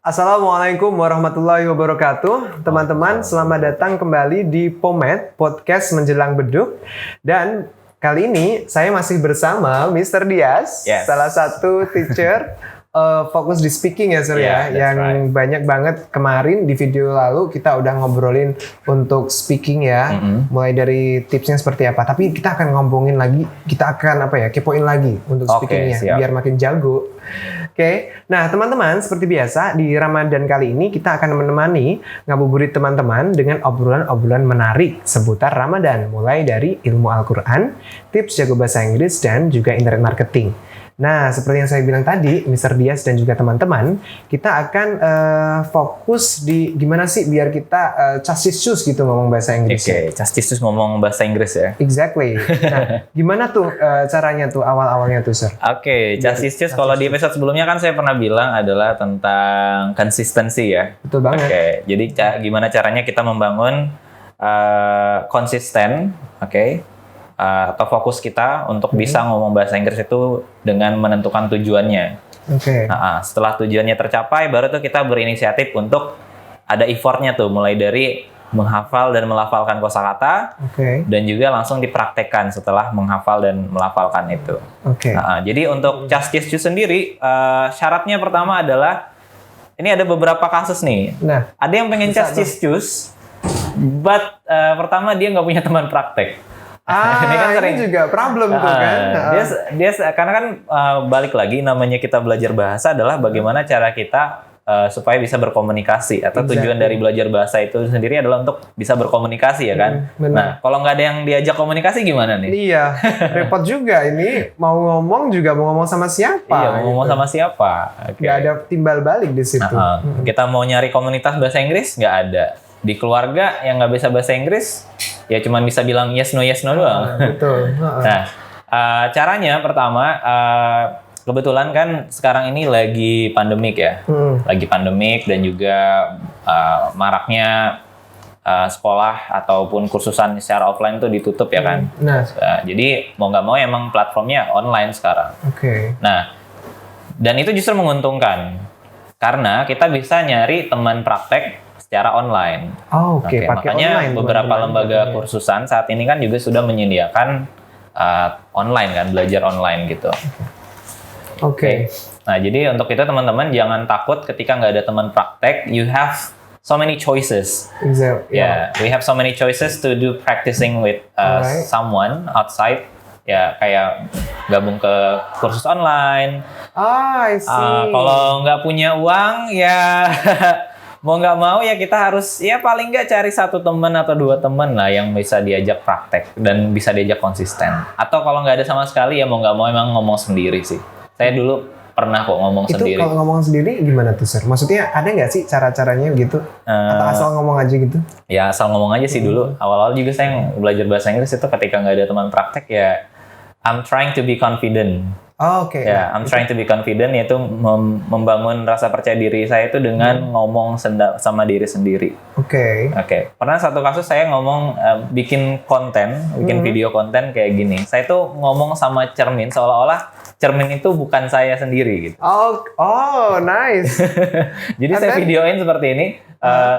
Assalamualaikum warahmatullahi wabarakatuh. Teman-teman, selamat datang kembali di POMED, Podcast Menjelang Beduk. Dan kali ini saya masih bersama Mr. Dias, salah satu teacher fokus di speaking ya Sir ya, yang banyak banget kemarin di video lalu kita udah ngobrolin untuk speaking ya, mulai dari tipsnya seperti apa. Tapi kita akan ngomongin lagi, kita akan kepoin lagi untuk speakingnya biar makin jago. Oke, nah teman-teman seperti biasa di Ramadan kali ini kita akan menemani ngabuburit teman-teman dengan obrolan-obrolan menarik seputar Ramadan, mulai dari ilmu Al-Quran, tips jago bahasa Inggris, dan juga internet marketing. Nah, seperti yang saya bilang tadi, Mr. Dias dan juga teman-teman, kita akan fokus di gimana sih biar kita casisius gitu ngomong bahasa Inggris. Oke, casisius ngomong bahasa Inggris ya. Exactly. Nah, gimana tuh caranya tuh awal-awalnya tuh, Sir? Oke, casisius kalau di episode sebelumnya kan saya pernah bilang adalah tentang konsistensi ya. Betul banget. Oke, jadi gimana caranya kita membangun konsisten, atau fokus kita untuk bisa ngomong bahasa Inggris itu dengan menentukan tujuannya. Setelah tujuannya tercapai, baru tuh kita berinisiatif untuk ada effortnya tuh, mulai dari menghafal dan melafalkan kosakata, dan juga langsung dipraktekkan setelah menghafal dan melafalkan itu. Jadi untuk casisius sendiri, syaratnya pertama adalah ini ada beberapa kasus nih. Nah, ada yang pengen casisius, but pertama dia nggak punya teman praktek. Ini kan sering juga problem tuh kan. Dia karena kan balik lagi namanya kita belajar bahasa adalah bagaimana cara kita supaya bisa berkomunikasi, atau tujuan dari belajar bahasa itu sendiri adalah untuk bisa berkomunikasi ya kan. Nah, kalau nggak ada yang diajak komunikasi gimana nih? Iya, repot juga ini mau ngomong sama siapa? Iya, mau ngomong sama siapa? Nggak ada timbal balik di situ. Kita mau nyari komunitas bahasa Inggris nggak ada. Di keluarga yang nggak bisa bahasa Inggris, ya cuman bisa bilang yes no doang. Betul. Nah, caranya pertama, kebetulan kan sekarang ini lagi pandemik ya, lagi pandemik dan juga maraknya sekolah ataupun kursusan secara offline itu ditutup ya kan. Jadi mau nggak mau emang platformnya online sekarang. Nah, dan itu justru menguntungkan karena kita bisa nyari teman praktek secara online. Makanya beberapa lembaga kursusan saat ini kan juga sudah menyediakan online kan, belajar online gitu. Nah, jadi untuk itu teman-teman jangan takut ketika nggak ada teman praktek. You have so many choices. We have so many choices to do practicing with someone outside. Ya kayak gabung ke kursus online. I see. Kalau nggak punya uang ya mau nggak mau ya kita harus ya paling nggak cari satu teman atau dua teman lah yang bisa diajak praktek dan bisa diajak konsisten. Atau kalau nggak ada sama sekali ya mau nggak mau emang ngomong sendiri sih. Saya dulu pernah kok ngomong sendiri. Itu kalau ngomong sendiri gimana tuh Sir? Maksudnya ada nggak sih cara-caranya gitu? Atau asal ngomong aja gitu? Ya asal ngomong aja sih dulu. Awal-awal juga saya belajar bahasa Inggris itu ketika nggak ada teman praktek ya I'm trying to be confident. I'm trying to be confident, yaitu membangun rasa percaya diri saya itu dengan ngomong sama diri sendiri. Pernah satu kasus saya ngomong bikin video konten kayak gini. Saya tuh ngomong sama cermin seolah-olah cermin itu bukan saya sendiri gitu. Nice. Jadi saya videoin seperti ini.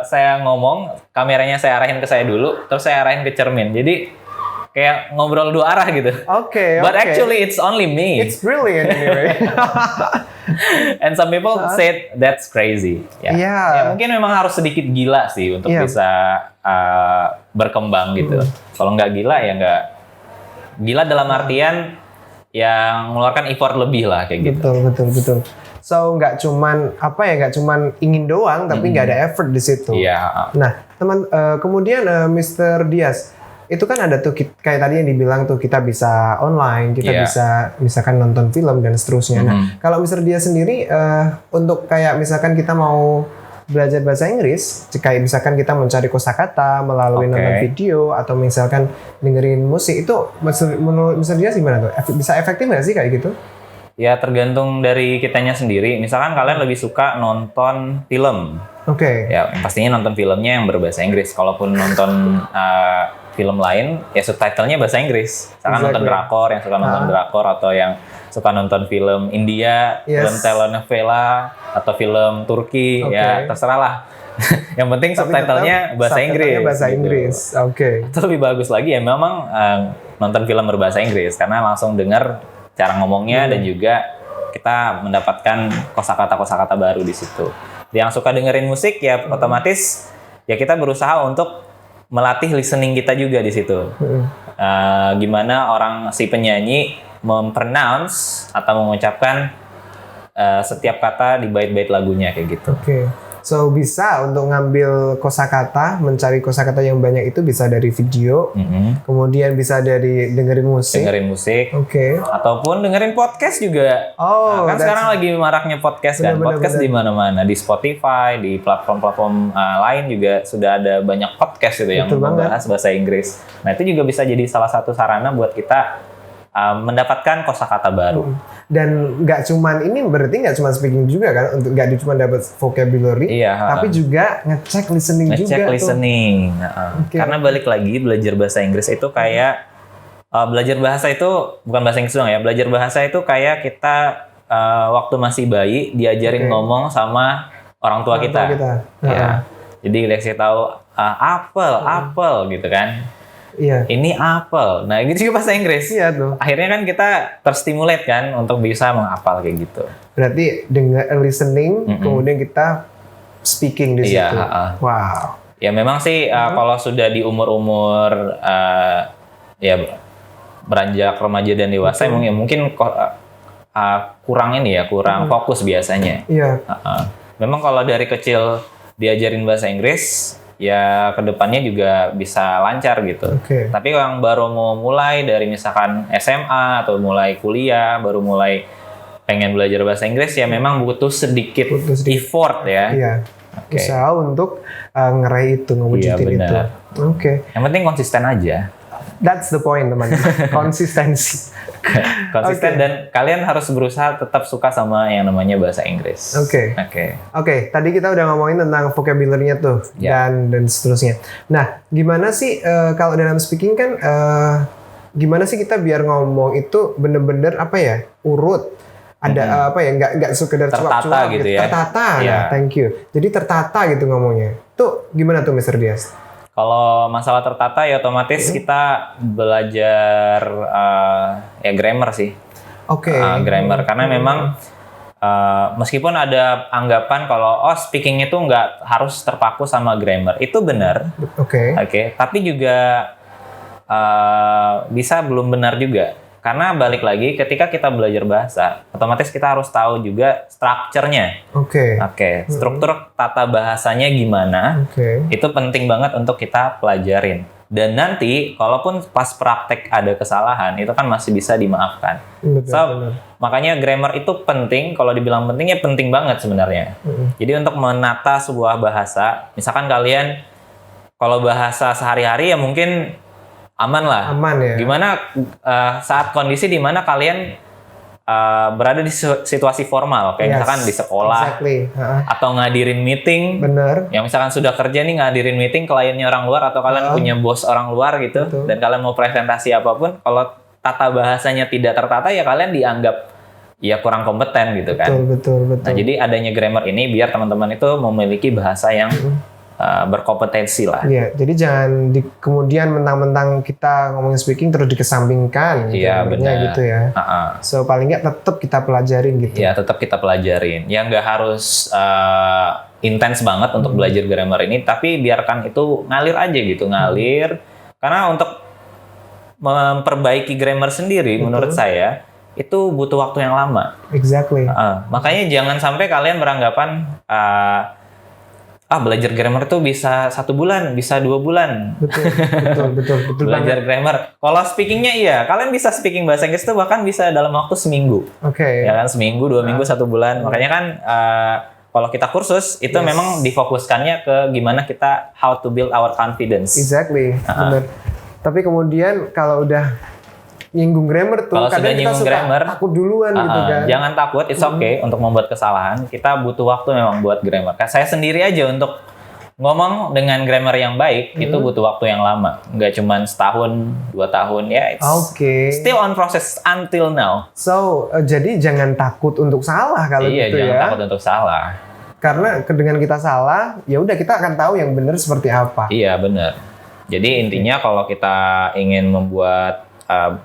Saya ngomong, kameranya saya arahin ke saya dulu, terus saya arahin ke cermin. Jadi kayak ngobrol dua arah gitu. But actually it's only me. It's brilliant anyway. And some people said that's crazy. Ya mungkin memang harus sedikit gila sih untuk bisa berkembang gitu. Kalau nggak gila ya nggak. Gila dalam artian yang mengeluarkan effort lebih lah kayak gitu. Betul. So nggak cuman ingin doang, tapi nggak ada effort di situ. Nah, kemudian Mr. Dias, itu kan ada tuh kayak tadi yang dibilang tuh kita bisa online, kita bisa misalkan nonton film dan seterusnya. Nah, kalau Mr. Dias sendiri untuk kayak misalkan kita mau belajar bahasa Inggris, kayak misalkan kita mencari kosakata melalui nonton video atau misalkan dengerin musik, itu menurut Mr. Dias gimana tuh? Bisa efektif nggak sih kayak gitu? Ya tergantung dari kitanya sendiri. Misalkan kalian lebih suka nonton film. Ya pastinya nonton filmnya yang berbahasa Inggris. Kalaupun nonton film lain, ya subtitlenya bahasa Inggris. Misalkan nonton drakor, yang suka nonton drakor atau yang suka nonton film India, film telenovela atau film Turki, ya terserah lah. Yang penting subtitlenya bahasa Inggris. Bahasa Inggris, Itu lebih bagus lagi ya memang nonton film berbahasa Inggris karena langsung dengar cara ngomongnya dan juga kita mendapatkan kosakata baru di situ. Yang suka dengerin musik ya otomatis ya kita berusaha untuk melatih listening kita juga di situ. Gimana si penyanyi mempronounce atau mengucapkan setiap kata di bait-bait lagunya kayak gitu. So bisa untuk ngambil kosakata, mencari kosakata yang banyak itu bisa dari video, kemudian bisa dari dengerin musik, ataupun dengerin podcast juga. Kan sekarang lagi maraknya podcast kan, podcast di mana-mana, di Spotify, di platform-platform lain juga sudah ada banyak podcast gitu yang membahas bahasa Inggris. Nah itu juga bisa jadi salah satu sarana buat kita mendapatkan kosakata baru. Dan nggak cuman ini berarti nggak cuma speaking juga kan, untuk nggak cuma dapat vocabulary, tapi juga ngecek listening juga. Ngecek listening. Karena balik lagi belajar bahasa Inggris itu kayak belajar bahasa itu bukan bahasa Inggris doang ya. Belajar bahasa itu kayak kita waktu masih bayi diajarin ngomong sama orang tua kita. Ya. Jadi dikasih tahu apel gitu kan. Ini apel. Nah, gitu juga bahasa Inggris. Iya tuh. Akhirnya kan kita terstimulate kan untuk bisa menghafal kayak gitu. Berarti dengan listening, kemudian kita speaking di situ. Wow. Ya memang sih kalau sudah di umur-umur ya beranjak remaja dan dewasa mungkin kurang fokus biasanya. Iya. Memang kalau dari kecil diajarin bahasa Inggris, ya kedepannya juga bisa lancar gitu. Tapi yang baru mau mulai dari misalkan SMA atau mulai kuliah, baru mulai pengen belajar bahasa Inggris ya memang butuh sedikit effort ya. Usaha untuk ngeraih itu, ngewujudin itu. Yang penting konsisten aja. That's the point teman-teman. Konsistensi. Konsisten dan kalian harus berusaha tetap suka sama yang namanya bahasa Inggris. Tadi kita udah ngomongin tentang vocabulary-nya tuh dan seterusnya. Nah, gimana sih kalau dalam speaking kan gimana sih kita biar ngomong itu bener-bener urut? Ada nggak sekedar cuap-cuap gitu ya. Tertata. Nah, thank you. Jadi tertata gitu ngomongnya. Tuh gimana tuh Mr. Dias? Kalau masalah tertata ya otomatis kita belajar grammar sih. Grammar karena memang meskipun ada anggapan kalau speaking itu nggak harus terpaku sama grammar, itu benar. Tapi juga bisa belum benar juga. Karena balik lagi ketika kita belajar bahasa, otomatis kita harus tahu juga strukturnya. Struktur tata bahasanya gimana? Itu penting banget untuk kita pelajarin. Dan nanti kalaupun pas praktek ada kesalahan, itu kan masih bisa dimaafkan. Makanya grammar itu penting. Kalau dibilang penting ya penting banget sebenarnya. Jadi untuk menata sebuah bahasa, misalkan kalian kalau bahasa sehari-hari ya mungkin aman lah. Gimana saat kondisi di mana kalian berada di situasi formal, kayak misalkan di sekolah atau ngadirin meeting. Yang misalkan sudah kerja nih ngadirin meeting kliennya orang luar atau kalian punya bos orang luar gitu, dan kalian mau presentasi apapun, kalau tata bahasanya tidak tertata ya kalian dianggap ya kurang kompeten gitu kan. Betul. Nah jadi adanya grammar ini biar teman-teman itu memiliki bahasa yang berkompetensi lah. Jadi jangan kemudian mentang-mentang kita ngomongin speaking terus dikesampingkan. Benar. Gitu ya. So paling nggak tetap kita pelajarin gitu. Ya tetap kita pelajarin. Ya nggak harus intens banget untuk belajar grammar ini, tapi biarkan itu ngalir aja gitu, ngalir. Karena untuk memperbaiki grammar sendiri, menurut saya itu butuh waktu yang lama. Makanya jangan sampai kalian beranggapan belajar grammar itu bisa 1 bulan, bisa 2 bulan. Betul belajar grammar. Kalau speakingnya iya, kalian bisa speaking bahasa Inggris itu bahkan bisa dalam waktu seminggu. Ya kan, seminggu, 2 minggu, 1 bulan. Makanya kan kalau kita kursus itu memang difokuskannya ke gimana kita how to build our confidence. Benar. Tapi kemudian kalau udah nyinggung grammar tuh, kalau kadang sudah kita suka grammar, takut duluan gitu kan. Jangan takut, it's okay untuk membuat kesalahan. Kita butuh waktu memang buat grammar. Saya sendiri aja untuk ngomong dengan grammar yang baik itu butuh waktu yang lama, nggak cuma setahun, 2 tahun ya. Still on process until now. So jadi jangan takut untuk salah kalau iya, gitu ya. Iya, jangan takut untuk salah. Karena dengan kita salah, ya udah kita akan tahu yang benar seperti apa. Iya benar. Jadi intinya kalau kita ingin membuat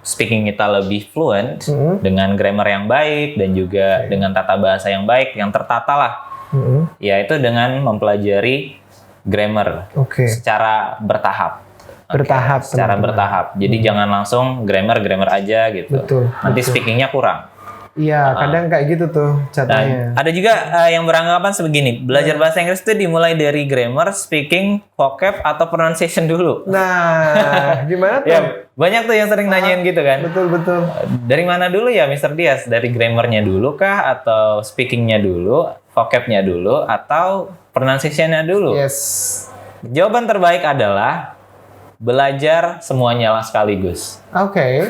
speaking kita lebih fluent dengan grammar yang baik dan juga dengan tata bahasa yang baik, yang tertata lah, yaitu dengan mempelajari grammar secara bertahap. Secara bertahap. Jadi jangan langsung grammar aja gitu. Nanti speakingnya kurang. Iya, kadang kayak gitu tuh catanya. Ada juga yang beranggapan sebegini, belajar bahasa Inggris itu dimulai dari grammar, speaking, vocab, atau pronunciation dulu. Nah, gimana tuh? Ya, banyak tuh yang sering nanyain gitu kan. Betul. Dari mana dulu ya Mr. Dias? Dari grammarnya dulu kah? Atau speakingnya dulu? Vocabnya dulu? Atau pronunciation-nya dulu? Yes. Jawaban terbaik adalah belajar semuanya lah sekaligus. Oke.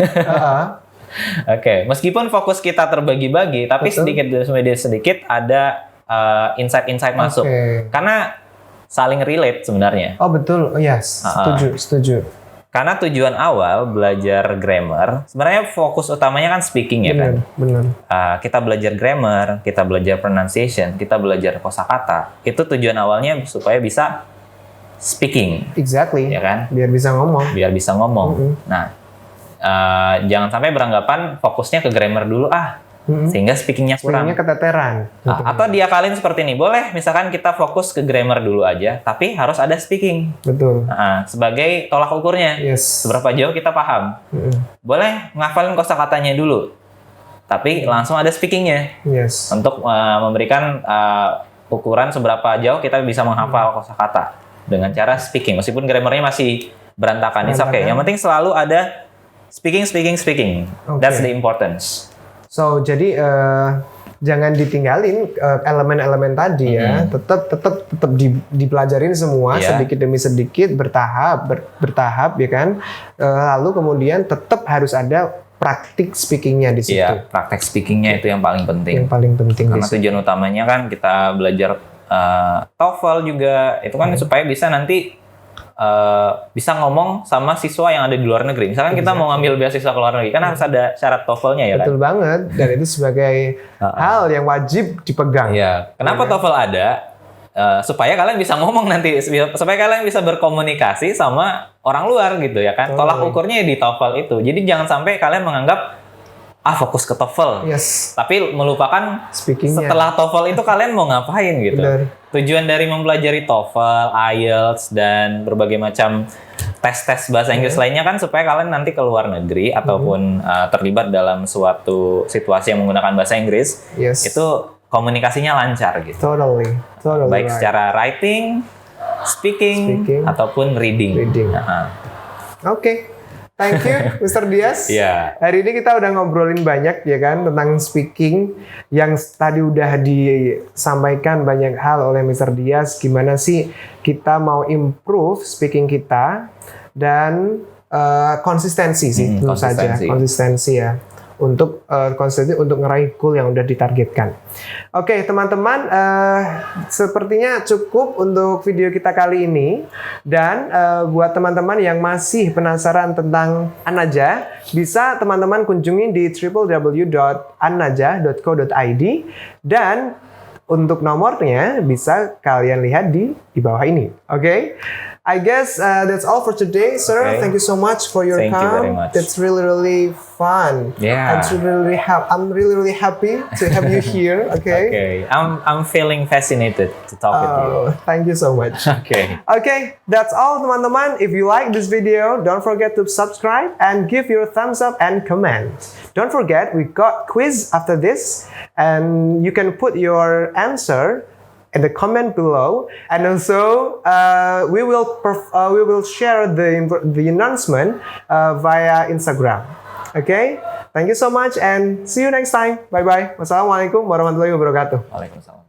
Oke, meskipun fokus kita terbagi-bagi, tapi sedikit demi sedikit ada insight-insight masuk. Karena saling relate sebenarnya. Oh betul, yes, setuju. Karena tujuan awal belajar grammar, sebenarnya fokus utamanya kan speaking ya kan. Benar. Kita belajar grammar, kita belajar pronunciation, kita belajar kosakata. Itu tujuan awalnya supaya bisa speaking. Exactly. Ya kan? Biar bisa ngomong. Nah. Jangan sampai beranggapan fokusnya ke grammar dulu sehingga speakingnya kurang. Speakingnya keteteran. Atau diakalin seperti ini, boleh misalkan kita fokus ke grammar dulu aja, tapi harus ada speaking. Betul. Sebagai tolak ukurnya, seberapa jauh kita paham. Boleh ngafalin kosakatanya dulu, tapi langsung ada speakingnya. Untuk memberikan ukuran seberapa jauh kita bisa menghafal kosakata dengan cara speaking, meskipun grammarnya masih berantakan. It's okay. Yang penting selalu ada speaking. That's the importance. So jadi jangan ditinggalin elemen-elemen tadi ya. Tetap dipelajarin semua sedikit demi sedikit, bertahap ya kan. Lalu kemudian tetap harus ada praktik speakingnya di situ. Iya, praktek speakingnya itu yang paling penting. Karena tujuan utamanya kan kita belajar TOEFL juga itu kan supaya bisa nanti bisa ngomong sama siswa yang ada di luar negeri. Misalkan kita mau ngambil beasiswa ke luar negeri, kan harus ada syarat TOEFL-nya ya kan? Betul banget, dan itu sebagai hal yang wajib dipegang. Iya. Kenapa TOEFL ada? Supaya kalian bisa ngomong nanti, supaya kalian bisa berkomunikasi sama orang luar gitu ya kan? Tolak ukurnya di TOEFL itu. Jadi jangan sampai kalian menganggap fokus ke TOEFL. Tapi melupakan speakingnya. Setelah TOEFL itu kalian mau ngapain gitu. Tujuan dari mempelajari TOEFL, IELTS, dan berbagai macam tes-tes bahasa Inggris lainnya kan supaya kalian nanti ke luar negeri ataupun terlibat dalam suatu situasi yang menggunakan bahasa Inggris, itu komunikasinya lancar gitu. Totally Baik secara writing, speaking, ataupun reading. Oke. Thank you, Mr. Dias. Hari ini kita udah ngobrolin banyak ya kan tentang speaking yang tadi udah disampaikan banyak hal oleh Mr. Dias. Gimana sih kita mau improve speaking kita dan konsistensi sih tentu saja konsistensi ya. Untuk konsistensi untuk ngeraih goal yang udah ditargetkan. Oke, teman-teman, sepertinya cukup untuk video kita kali ini. Dan buat teman-teman yang masih penasaran tentang An-Najah, bisa teman-teman kunjungi di www.annajah.co.id dan untuk nomornya bisa kalian lihat di bawah ini. Oke? I guess that's all for today, sir. Thank you so much for your time. Thank you very much. That's really fun. I'm really happy to have you here. Okay. I'm feeling fascinated to talk with you. Thank you so much. Okay, that's all, teman-teman. If you like this video, don't forget to subscribe and give your thumbs up and comment. Don't forget, we got quiz after this, and you can put your answer in the comment below, and also we will share the announcement via Instagram. Okay, thank you so much and see you next time. Bye bye. Wassalamualaikum warahmatullahi wabarakatuh. Waalaikumsalam.